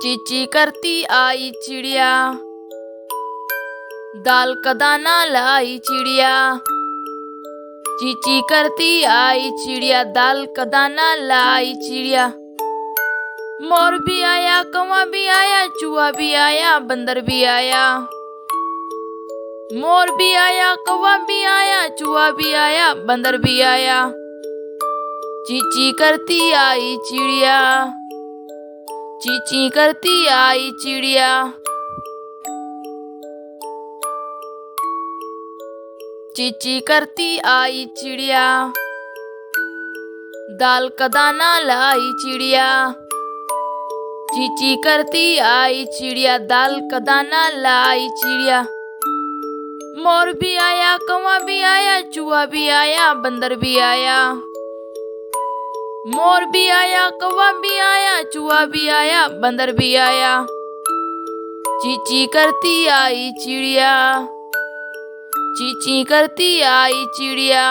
चींची करती आई चिड़िया, दाल का दाना लाई चिड़िया। चींची करती आई चिड़िया, दाल का दाना लाई चिड़िया। मोर भी आया, कौवा भी आया, चूहा भी आया, बंदर भी आया। मोर भी आया, कौवा भी आया, चूहा भी आया, बंदर भी आया। चींची करती आई चिड़िया, चींची करती आई चिड़िया। चींची करती आई चिड़िया, दाल का दाना लाई चिड़िया। चींची करती आई चिड़िया, दाल का दाना लाई चिड़िया। मोर भी आया, कौवा भी आया, चूहा भी आया, बंदर भी आया। मोर भी आया, कौवा भी आया, चूहा भी आया, बंदर भी आया। चींची करती आई चिड़िया, चींची करती आई चिड़िया।